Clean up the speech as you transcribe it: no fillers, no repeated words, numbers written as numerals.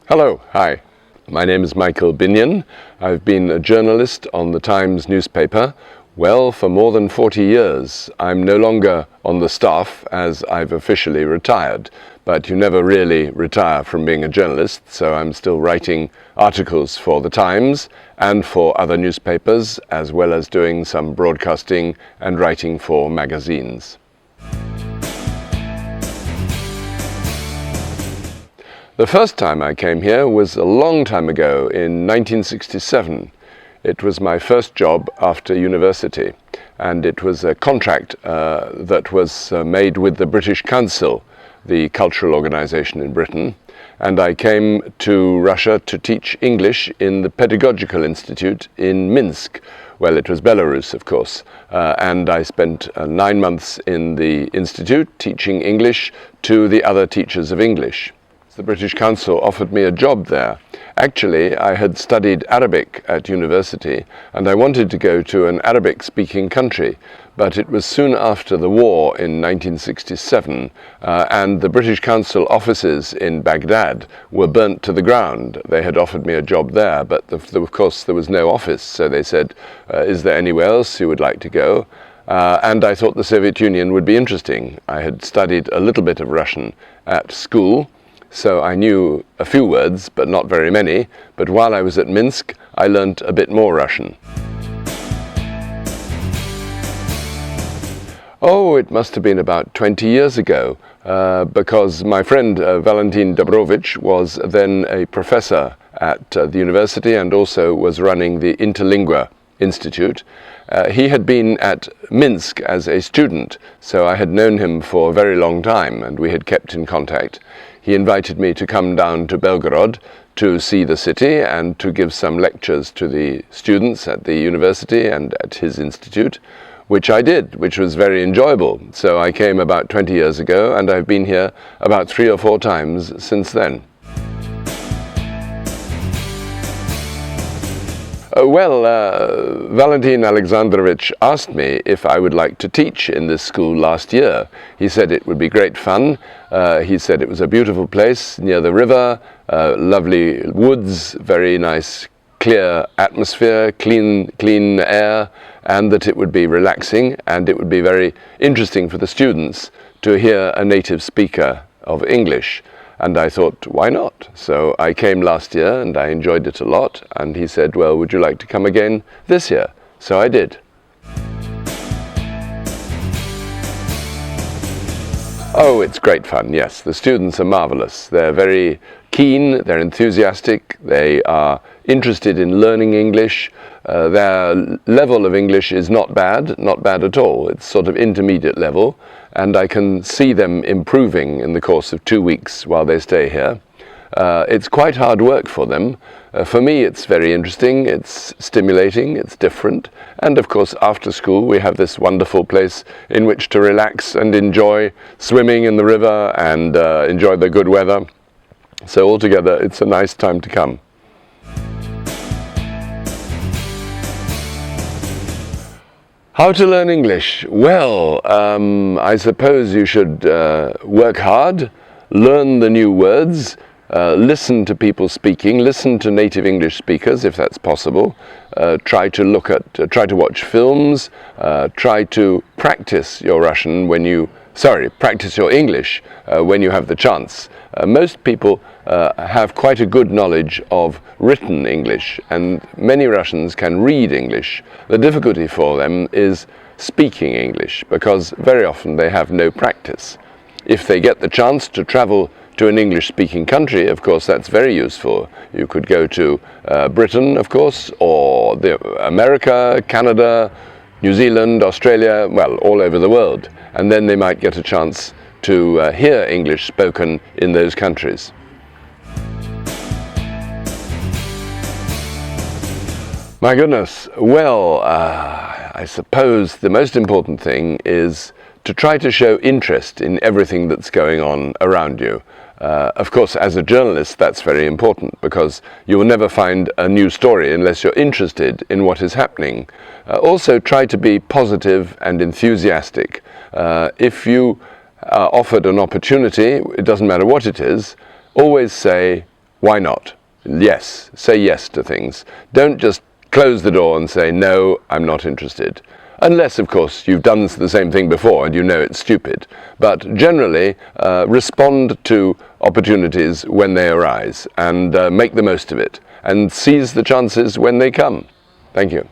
Hello, hi. My name is Michael Binyon. I've been a journalist on the Times newspaper, well, for more than 40 years. I'm no longer on the staff as I've officially retired, but you never really retire from being a journalist, so I'm still writing articles for the Times and for other newspapers, as well as doing some broadcasting and writing for magazines. The first time I came here was a long time ago, in 1967. It was my first job after university, and it was a contract that was made with the British Council, the cultural organization in Britain, and I came to Russia to teach English in the Pedagogical Institute in Minsk. Well, it was Belarus, of course, and I spent 9 months in the institute teaching English to the other teachers of English. The British Council offered me a job there. Actually, I had studied Arabic at university and I wanted to go to an Arabic-speaking country, but it was soon after the war in 1967 and the British Council offices in Baghdad were burnt to the ground. They had offered me a job there, but of course there was no office, so they said, is there anywhere else you would like to go? And I thought the Soviet Union would be interesting. I had studied a little bit of Russian at school, so I knew a few words, but not very many. But while I was at Minsk, I learnt a bit more Russian. Oh, it must have been about 20 years ago, because my friend Valentin Dobrovich was then a professor at the university and also was running the Interlingua Institute. He had been at Minsk as a student, so I had known him for a very long time and we had kept in contact. He invited me to come down to Belgorod to see the city and to give some lectures to the students at the university and at his institute, which I did, which was very enjoyable. So I came about 20 years ago and I've been here about 3 or 4 times since then. Valentin Alexandrovich asked me if I would like to teach in this school last year. He said it would be great fun. He said it was a beautiful place near the river, lovely woods, very nice clear atmosphere, clean air, and that it would be relaxing and it would be very interesting for the students to hear a native speaker of English. And I thought, why not? So I came last year and I enjoyed it a lot. And he said, well, would you like to come again this year? So I did. Oh, it's great fun, yes. The students are marvelous. They're very keen, they're enthusiastic, they are interested in learning English. Their level of English is not bad at all. It's sort of intermediate level, and I can see them improving in the course of 2 weeks while they stay here. It's quite hard work for them. For me, it's very interesting, it's stimulating, it's different, and of course after school we have this wonderful place in which to relax and enjoy swimming in the river and enjoy the good weather. So altogether it's a nice time to come. How to learn English? Well, I suppose you should work hard, learn the new words, listen to people speaking, listen to native English speakers if that's possible, try to watch films, try to practice your Russian practice your English when you have the chance. Most people have quite a good knowledge of written English, and many Russians can read English. The difficulty for them is speaking English, because very often they have no practice. If they get the chance to travel to an English-speaking country, of course, that's very useful. You could go to Britain, of course, or America, Canada, New Zealand, Australia, well, all over the world. And then they might get a chance to hear English spoken in those countries. My goodness, well, I suppose the most important thing is to try to show interest in everything that's going on around you. Of course, as a journalist, that's very important, because you will never find a new story unless you're interested in what is happening. Also, try to be positive and enthusiastic. If you are offered an opportunity, it doesn't matter what it is, always say, why not? Yes, say yes to things. Don't just close the door and say, no, I'm not interested. Unless, of course, you've done the same thing before and you know it's stupid. But generally, respond to opportunities when they arise and make the most of it and seize the chances when they come. Thank you.